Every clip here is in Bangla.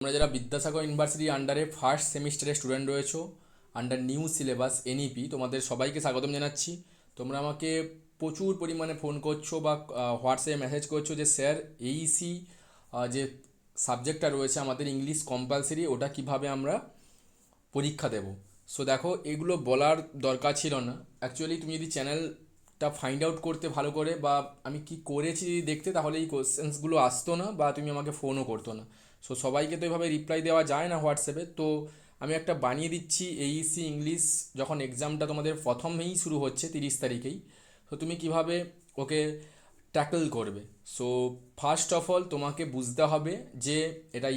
তোমরা যারা বিদ্যাসাগর ইউনিভার্সিটির আন্ডারে ফার্স্ট সেমিস্টারের স্টুডেন্ট রয়েছো, আন্ডার নিউ সিলেবাস এনইপি, তোমাদের সবাইকে স্বাগতম জানাচ্ছি। তোমরা আমাকে প্রচুর পরিমাণে ফোন করছো বা হোয়াটসঅ্যাপে মেসেজ করছো যে স্যার এইসি যে সাবজেক্টটা রয়েছে আমাদের ইংলিশ কম্পালসারি, ওটা কিভাবে আমরা পরীক্ষা দেব। সো দেখো, এগুলো বলার দরকার ছিল না। অ্যাকচুয়ালি তুমি যদি চ্যানেলটা ফাইন্ড আউট করতে ভালো করে, বা আমি কি করেছি যদি দেখতে, তাহলে এই কোশ্চেন্সগুলো আসতো না বা তুমি আমাকে ফোনও করতো না। সো সবাইকে তো এভাবে রিপ্লাই দেওয়া যায় না হোয়াটসঅ্যাপে। তো আমি একটা বানিয়ে দিচ্ছি এইসি ইংলিশ, যখন এক্সামটা তোমাদের প্রথমেই শুরু হচ্ছে 30 তারিখেই। তো তুমি কিভাবে ওকে ট্যাকল করবে। সো ফার্স্ট অফ অল তোমাকে বুঝতে হবে যে এটা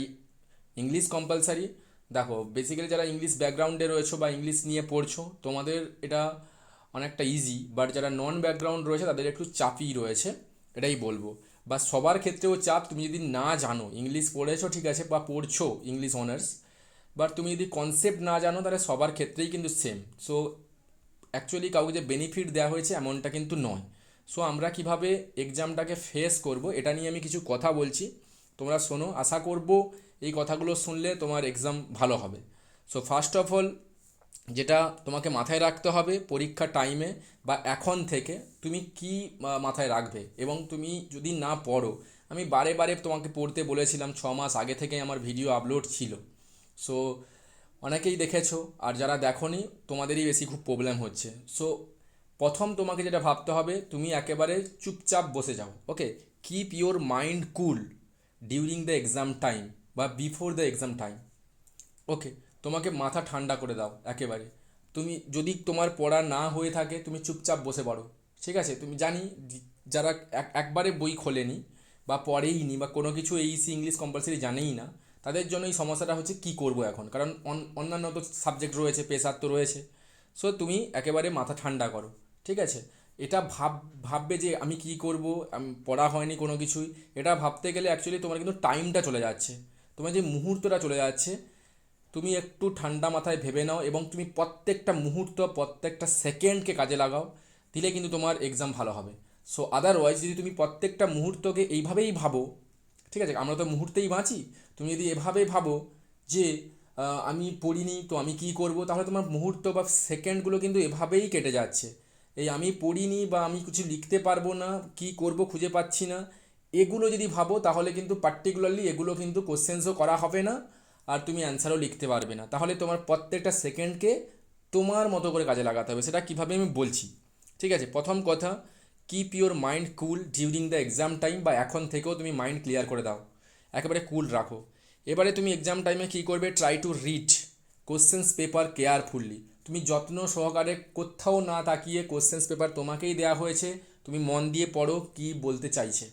ইংলিশ কম্পালসারি। দেখো, বেসিক্যালি যারা ইংলিশ ব্যাকগ্রাউন্ডে রয়েছো বা ইংলিশ নিয়ে পড়ছো, তোমাদের এটা অনেকটা ইজি, বাট যারা নন ব্যাকগ্রাউন্ড রয়েছে তাদের একটু চাপই রয়েছে, এটাই বলবো। বা সবার ক্ষেত্রেও চাপ, তুমি যদি না জানো, ইংলিশ পড়েছো ঠিক আছে, বা পড়ছো ইংলিশ অনার্স, বাট তুমি যদি কনসেপ্ট না জানো, তাহলে সবার ক্ষেত্রেই কিন্তু সেম। সো অ্যাকচুয়ালি কাউকে যে বেনিফিট দেওয়া হয়েছে এমনটা কিন্তু নয়। সো আমরা কিভাবে এক্সামটাকে ফেস করব, এটা নিয়ে আমি কিছু কথা বলছি, তোমরা শোনো। আশা করব এই কথাগুলো শুনলে তোমার এক্সাম ভালো হবে। সো ফার্স্ট অফ অল, যেটা তোমাকে মাথায় রাখতে হবে পরীক্ষার টাইমে বা এখন থেকে, তুমি কি মাথায় রাখবে। এবং তুমি যদি না পড়ো, আমি বারে বারে তোমাকে পড়তে বলেছিলাম, 6 মাস আগে থেকে আমার ভিডিও আপলোড ছিল। সো অনেকেই দেখেছো, আর যারা দেখোনি তোমাদেরই বেশি খুব প্রবলেম হচ্ছে। সো প্রথম তোমাকে যেটা ভাবতে হবে, তুমি একেবারে চুপচাপ বসে যাও। Okay, keep your mind cool during the exam time বা before the exam time. Okay, তোমাকে মাথা ঠান্ডা করে দাও একেবারে। তুমি যদি তোমার পড়া না হয়ে থাকে, তুমি চুপচাপ বসে পড়ো। ঠিক আছে, তুমি জানি যারা একবারে বই খোলেনি বা পড়েইনি বা কোনো কিছু এইসি ইংলিশ কম্পালসারি জানেই না, তাদের জন্য এই সমস্যাটা হচ্ছে কি করব এখন, কারণ অন্যান্য তো সাবজেক্ট রয়েছে, পেশার তো রয়েছে। সো তুমি একেবারে মাথা ঠান্ডা করো। ঠিক আছে, এটা ভাববে যে আমি কি করব, আমি পড়া হয়নি কোনো কিছুই, এটা ভাবতে গেলে অ্যাকচুয়ালি তোমার কিন্তু টাইমটা চলে যাচ্ছে, তোমার যে মুহূর্তটা চলে যাচ্ছে। তুমি একটু ঠান্ডা মাথায় ভেবে নাও এবং তুমি প্রত্যেকটা মুহূর্ত, প্রত্যেকটা সেকেন্ডকে কাজে লাগাও, দিলে কিন্তু তোমার এক্সাম ভালো হবে। সো আদারওয়াইজ যদি তুমি প্রত্যেকটা মুহূর্তকে এইভাবেই ভাবো, ঠিক আছে, আমরা তো মুহূর্তেই বাঁচি, তুমি যদি এভাবে ভাবো যে আমি পড়িনি তো আমি কি করব, তাহলে তোমার মুহূর্ত বা সেকেন্ডগুলো কিন্তু এভাবেই কেটে যাচ্ছে। এই আমি পড়িনি বা আমি কিছু লিখতে পারবো না, কি করব খুঁজে পাচ্ছি না, এগুলো যদি ভাবো, তাহলে কিন্তু পার্টিকুলারলি এগুলো কিন্তু কোশ্চেন্সও করা হবে না, আর তুমি অ্যান্সারও লিখতে পারবে না। তাহলে তোমার প্রত্যেকটা সেকেন্ডকে তোমার মতো করে কাজে লাগাতে হবে। সেটা কীভাবে আমি বলছি। ঠিক আছে, প্রথম কথা, keep your mind cool during the exam time, বা এখন থেকেও তুমি মাইন্ড ক্লিয়ার করে দাও, একেবারে কুল রাখো। এবারে তুমি এক্সাম টাইমে কী করবে, try to read questions paper carefully. তুমি যত্ন সহকারে, কোথাও না তাকিয়ে, কোশ্চেন্স পেপার তোমাকেই দেওয়া হয়েছে, তুমি মন দিয়ে পড়ো কি বলতে চাইছে।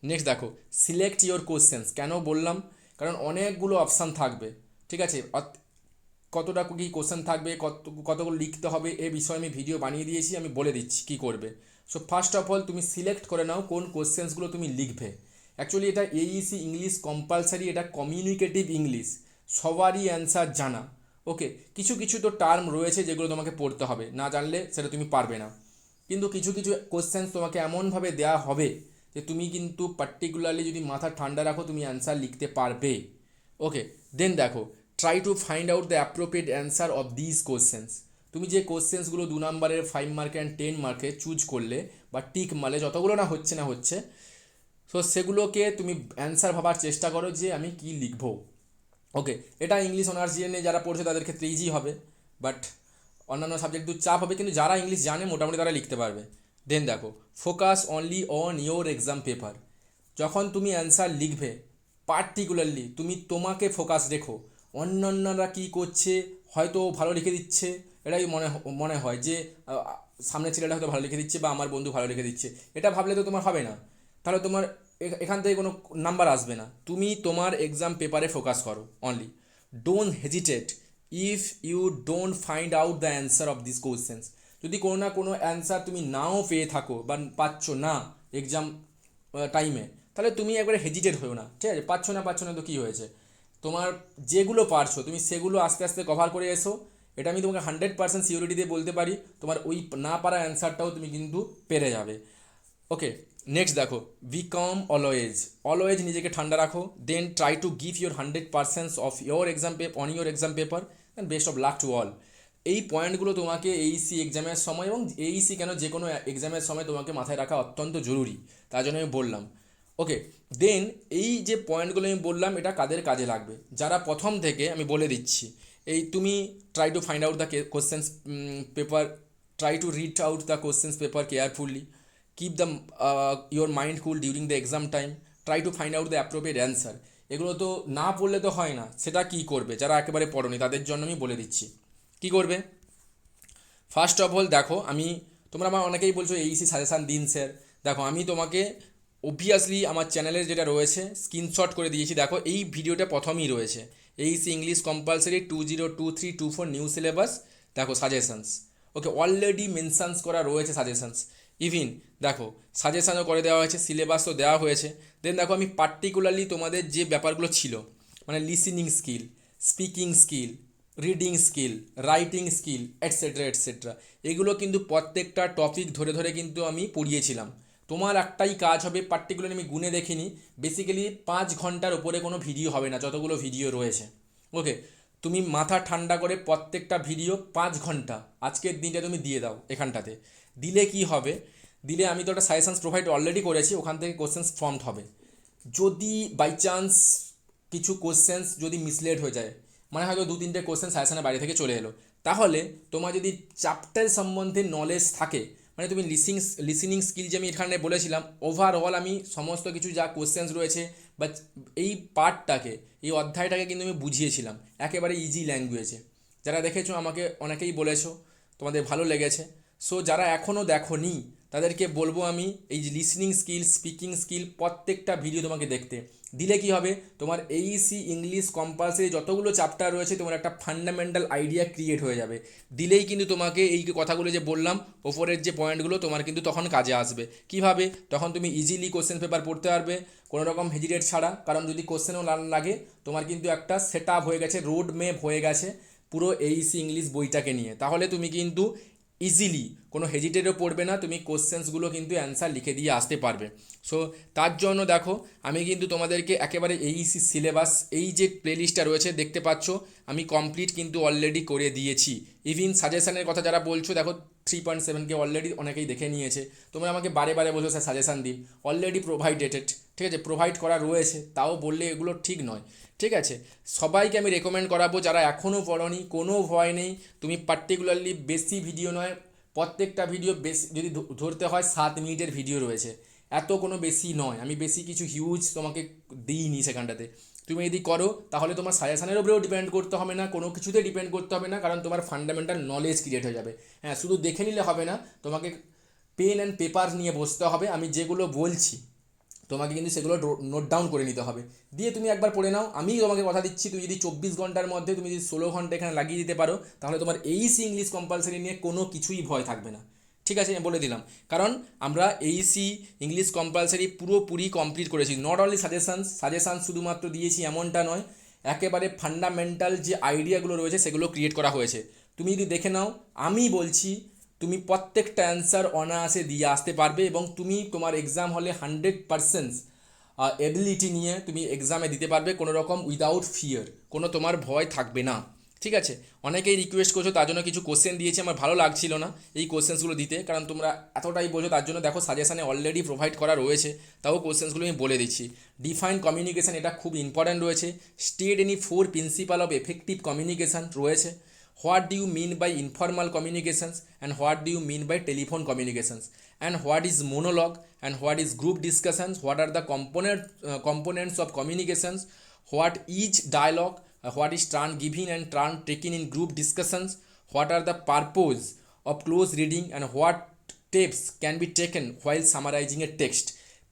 নেক্সট দেখো, সিলেক্ট ইওর কোশ্চেন্স। কেন বললাম, কারণ অনেকগুলো অপশান থাকবে। ঠিক আছে, কতটা কী কোশ্চেন থাকবে, কতগুলো লিখতে হবে, এ বিষয়ে আমি ভিডিও বানিয়ে দিয়েছি, আমি বলে দিচ্ছি কী করবে। সো ফার্স্ট অফ অল তুমি সিলেক্ট করে নাও কোন কোশ্চেন্সগুলো তুমি লিখবে। অ্যাকচুয়ালি এটা এইসি ইংলিশ কম্পালসারি, এটা কমিউনিকেটিভ ইংলিশ, সবারই অ্যান্সার জানা। ওকে, কিছু কিছু তো টার্ম রয়েছে যেগুলো তোমাকে পড়তে হবে, না জানলে সেটা তুমি পারবে না। কিন্তু কিছু কিছু কোশ্চেন্স তোমাকে এমনভাবে দেওয়া হবে যে তুমি কিন্তু পার্টিকুলারলি যদি মাথা ঠান্ডা রাখো, তুমি অ্যান্সার লিখতে পারবে। ওকে, দেন দেখো, try to find out the appropriate answer of this questions. তুমি যে কোশ্চেন্সগুলো 2 নম্বরের, 5 মার্কে অ্যান্ড 10 মার্কে চুজ করলে বা টিক মারলে, যতগুলো না হচ্ছে না হচ্ছে, সো সেগুলোকে তুমি অ্যান্সার ভাবার চেষ্টা করো যে আমি কি লিখবো। ওকে, এটা ইংলিশ অনার্স জেনে যারা পড়ছে তাদের ক্ষেত্রে ইজি হবে, বাট অন্যান্য সাবজেক্ট দু চাপ হবে, কিন্তু যারা ইংলিশ জানে মোটামুটি তারা লিখতে পারবে। দেন দেখো, focus only on your exam paper. যখন তুমি অ্যান্সার লিখবে, পার্টিকুলারলি তুমি তোমাকে ফোকাস রেখো। অন্যান্যরা কী করছে, হয়তো ভালো লিখে দিচ্ছে, এটাই মনে মনে হয় যে সামনের ছেলেটা হয়তো ভালো লিখে দিচ্ছে বা আমার বন্ধু ভালো লিখে দিচ্ছে, এটা ভাবলে তো তোমার হবে না। তাহলে তোমার এখান থেকে কোনো নাম্বার আসবে না। তুমি তোমার এক্সাম পেপারে ফোকাস করো only. Don't hesitate if you don't find out the answer of this questions. যদি কোনো না কোনো অ্যান্সার তুমি নাও পেয়ে থাকো বা পাচ্ছ না এক্সাম টাইমে, তাহলে তুমি একবারে হেজিটেট হয়েও না। ঠিক আছে, পাচ্ছ না তো কী হয়েছে, তোমার যেগুলো পারছো তুমি সেগুলো আস্তে আস্তে কভার করে এসো। এটা আমি তোমাকে 100% সিওরিটি দিয়ে বলতে পারি, তোমার ওই না পারা অ্যান্সারটাও তুমি কিন্তু পেরে যাবে। ওকে, নেক্সট দেখো, বি কাম অলওয়েজ, অলওয়েজ নিজেকে ঠান্ডা রাখো, then try to give your 100% of your exam on your exam paper and best of luck to all. এই পয়েন্টগুলো তোমাকে এইসি এক্সামের সময় এবং এইসি কেন যে কোনো এক্সামের সময় তোমাকে মাথায় রাখা অত্যন্ত জরুরি, তার জন্য আমি বললাম। ওকে, দেন এই যে পয়েন্টগুলো আমি বললাম এটা কাদের কাজে লাগবে, যারা প্রথম থেকে, আমি বলে দিচ্ছি, এই তুমি try to find out the questions paper, try to read out the questions paper carefully, keep the your mind cool during the exam time, try to find out the appropriate answer। এগুলো তো না পড়লে তো হয় না, সেটা কি করবে যারা একেবারে পড়োনি তাদের জন্য আমি বলে দিচ্ছি কি করবে। ফার্স্ট অফ অল দেখো, তোমরা আমার অনেকেই বলছো এইসি সাজেশান দিন স্যার, দেখো আমি তোমাকে অবভিয়াসলি আমার চ্যানেলে যেটা রয়েছে স্ক্রিনশট করে দিয়েছি, দেখো এই ভিডিওটা প্রথমেই রয়েছে, Aisi English compulsory 2023-24 new syllabus, দেখো সাজেশনস, ওকে অলরেডি মেনশানস করা রয়েছে সাজেশনস, ইভিন দেখো সাজেশানও করে দেওয়া হয়েছে, সিলেবাসও দেওয়া হয়েছে। দেন দেখো আমি পার্টিকুলারলি তোমাদের যে ব্যাপারগুলো ছিল, মানে listening skill, speaking skill, reading skill, writing skill, etcetera etcetera, এগুলো কিন্তু প্রত্যেকটা টপিক ধরে ধরে কিন্তু আমি পড়িয়েছিলাম। তোমার একটাই কাজ হবে, পার্টিকুলারলি আমি গুনে দেখিনি, বেসিক্যালি 5 ঘন্টার ওপরে কোনো ভিডিও হবে না যতগুলো ভিডিও রয়েছে। ওকে, তুমি মাথা ঠান্ডা করে প্রত্যেকটা ভিডিও 5 ঘন্টা আজকের দিনটা তুমি দিয়ে দাও এখানটাতে। দিলে কি হবে, দিলে আমি তো একটা সাজেশানস প্রোভাইড অলরেডি করেছি, ওখান থেকে কোশ্চেন্স ফর্মড হবে। যদি বাই চান্স কিছু কোশ্চেন্স যদি মিসলেড হয়ে যায়, মানে হয়তো 2-3টে কোশ্চেন সাজেশনের বাইরে থেকে চলে এলো, তাহলে তোমার যদি চ্যাপ্টার সম্বন্ধে নলেজ থাকে, মানে তুমি লিসিনিং স্কিল যে আমি এখানে বলেছিলাম, ওভারঅল আমি সমস্ত কিছু যা কোশ্চেন্স রয়েছে বা এই পার্টটাকে, এই অধ্যায়টাকে কিন্তু আমি বুঝিয়েছিলাম একেবারে ইজি ল্যাঙ্গুয়েজে। যারা দেখেছো আমাকে অনেকেই বলেছো তোমাদের ভালো লেগেছে। সো যারা এখনও দেখোনি তাদেরকে বলবো আমি, এই যে লিসনিং স্কিল, স্পিকিং স্কিল, প্রত্যেকটা ভিডিও তোমাকে দেখতে দিলে কি হবে, তোমার এইসি ইংলিশ কম্পালসারি যতগুলো চ্যাপ্টার রয়েছে তোমার একটা ফান্ডামেন্টাল আইডিয়া ক্রিয়েট হয়ে যাবে। দিলেই কিন্তু তোমাকে এই কথাগুলো যে বললাম ওপরের যে পয়েন্টগুলো তোমার কিন্তু তখন কাজে আসবে। কিভাবে, তখন তুমি ইজিলি কোশ্চেন পেপার পড়তে পারবে কোনো রকম হেজিটেট ছাড়া, কারণ যদি কোশ্চেনও লাগে তোমার কিন্তু একটা সেট আপ হয়ে গেছে, রোড ম্যাপ হয়ে গেছে পুরো এইসি ইংলিশ বইটাকে নিয়ে, তাহলে তুমি কিন্তু ইজিলি কোনো হেজিটেটও পড়বে না, তুমি কোশ্চেন্সগুলো কিন্তু অ্যান্সার লিখে দিয়ে আসতে পারবে। সো তার জন্য দেখো আমি কিন্তু তোমাদেরকে একেবারে এইসি সিলেবাস, এই যে প্লেলিস্টটা রয়েছে দেখতে পাচ্ছ, আমি কমপ্লিট কিন্তু অলরেডি করে দিয়েছি। ইভিন সাজেশানের কথা যারা বলছো, দেখো 3.7কে অলরেডি অনেকেই দেখে নিয়েছে, তোমরা আমাকে বারে বারে বলছো স্যার সাজেশান দিন, অলরেডি প্রোভাইডেড, ঠিক আছে, প্রোভাইড করা রয়েছে, তাও বললে এগুলো ঠিক নয়। ঠিক আছে, সবাইকে আমি রেকমেন্ড করাবো যারা এখনও পড়োনি, কোনো ভয় নেই, তুমি পার্টিকুলারলি বেশি ভিডিও নয়, প্রত্যেকটা ভিডিও বেশি যদি ধরতে হয় 7 মিনিটের ভিডিও রয়েছে, এত কোনো বেশি নয়, আমি বেশি কিছু হিউজ তোমাকে দিইনি সেখানটাতে। তুমি যদি করো তাহলে তোমার সাজেশানের উপরেও ডিপেন্ড করতে হবে না, কোনো কিছুতে ডিপেন্ড করতে হবে না, কারণ তোমার ফান্ডামেন্টাল নলেজ ক্রিয়েট হয়ে যাবে। হ্যাঁ, শুধু দেখে নিলে হবে না, তোমাকে পেন অ্যান্ড পেপার নিয়ে বসতে হবে, আমি যেগুলো বলছি তোমাকে কিন্তু সেগুলো নোট ডাউন করে নিতে হবে, দিয়ে তুমি একবার পড়ে নাও। আমি তোমাকে কথা দিচ্ছি, তুমি যদি 24 ঘন্টার মধ্যে তুমি যদি 16 ঘন্টা এখানে লাগিয়ে দিতে পারো, তাহলে তোমার এইসি ইংলিশ কম্পালসারি নিয়ে কোনো কিছুই ভয় থাকবে না। ঠিক আছে, আমি বলে দিলাম, কারণ আমরা এইসি ইংলিশ কম্পালসারি পুরোপুরি কমপ্লিট করেছি। নট অনলি সাজেশান শুধুমাত্র দিয়েছি এমনটা নয়, একেবারে ফান্ডামেন্টাল যে আইডিয়াগুলো রয়েছে সেগুলো ক্রিয়েট করা হয়েছে। তুমি যদি দেখে নাও, আমি বলছি তুমি প্রত্যেকটা অ্যান্সার অনায়াসে দিয়ে আসতে পারবে এবং তুমি তোমার এক্সাম হলে 100% এবিলিটি নিয়ে তুমি এক্সামে দিতে পারবে, কোনো রকম উইদাউট ফিয়ার, কোনো তোমার ভয় থাকবে না। ঠিক আছে, অনেকেই রিকোয়েস্ট করছো, তার জন্য কিছু কোশ্চেন দিয়েছি, আমার ভালো লাগছিল না এই কোশ্চেন্সগুলো দিতে, কারণ তোমরা এতটাই বোঝো, তার জন্য দেখো সাজেশানে অলরেডি প্রোভাইড করা রয়েছে, তাও কোশ্চেন্সগুলো আমি বলে দিচ্ছি। ডিফাইন কমিউনিকেশান, এটা খুব ইম্পর্ট্যান্ট রয়েছে। State any 4 principal of effective communication রয়েছে। What do you mean by informal communications and what do you mean by telephone communications, and what is monologue and what is group discussions, what are the components of communications, what is dialogue, what is turn giving and turn taking in group discussions, what are the purpose of close reading and what steps can be taken while summarizing a text।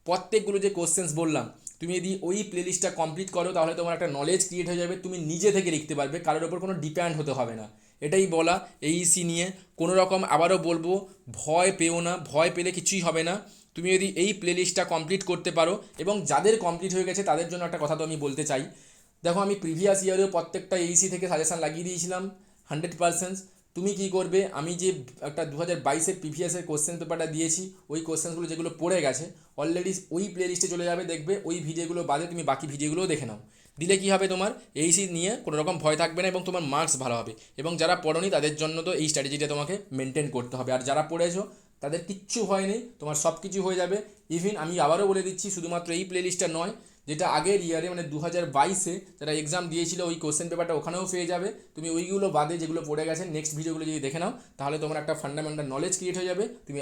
প্রত্যেকগুলো যে কোশ্চেন্স বললাম, তুমি যদি ওই প্লেলিস্টটা কমপ্লিট করো তাহলে তোমার একটা নলেজ ক্রিয়েট হয়ে যাবে, তুমি নিজে থেকে লিখতে পারবে, কারোর ওপর কোনো ডিপেন্ড হতে হবে না। এটাই বলা এইসি নিয়ে, কোনো রকম আবারও বলবো ভয় পেও না, ভয় পেলে কিছুই হবে না। তুমি যদি এই প্লেলিস্টটা কমপ্লিট করতে পারো, এবং যাদের কমপ্লিট হয়ে গেছে তাদের জন্য একটা কথা তো আমি বলতে চাই, দেখো আমি প্রিভিয়াস ইয়ারেও প্রত্যেকটা এইসি থেকে সাজেশান লাগিয়ে দিয়েছিলাম 100%। তুমি কি করবে, আমি যে একটা 2022-এর প্রিভিয়াসের কোশ্চেন পেপারটা দিয়েছি, ওই কোশ্চেনগুলো যেগুলো পড়ে গেছে অলরেডি ওই প্লে লিস্টে চলে যাবে, দেখবে ওই ভিডিওগুলো বাদে তুমি বাকি ভিডিওগুলোও দেখে নাও। দিলে কি হবে, তোমার এইসি নিয়ে কোনো রকম ভয় থাকবে না এবং তোমার মার্কস ভালো হবে। এবং যারা পড়োনি তাদের জন্য তো এই স্ট্র্যাটেজিটা তোমাকে মেনটেন করতে হবে, আর যারা পড়েছো তাদের কিচ্ছু ভয় নেই, তোমার সব কিছু হয়ে যাবে। ইভিন আমি আবারও বলে দিচ্ছি, শুধুমাত্র এই প্লে লিস্টটা নয়, যেটা আগের ইয়ারে মানে 2022-এ যারা এক্সাম দিয়েছিল ওই কোশ্চেন পেপারটা ওখানেও পেয়ে যাবে। তুমি ওইগুলো বাদে যেগুলো পড়ে গেছে নেক্সট ভিডিওগুলো যদি দেখে নাও, তাহলে তোমার একটা ফান্ডামেন্টাল নলেজ ক্রিয়েট হয়ে যাবে। তুমি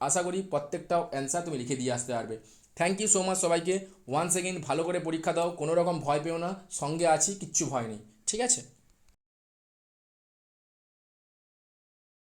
আশা করি প্রত্যেকটা অ্যান্সার তুমি লিখে দিয়ে আসতে পারবে। থ্যাংক ইউ সো মাচ সবাইকে। ওয়ান্স এগেইন ভালো করে পরীক্ষা দাও, কোনো রকম ভয় পেও না, সঙ্গে আছি, কিচ্ছু ভয় নেই, ঠিক আছে।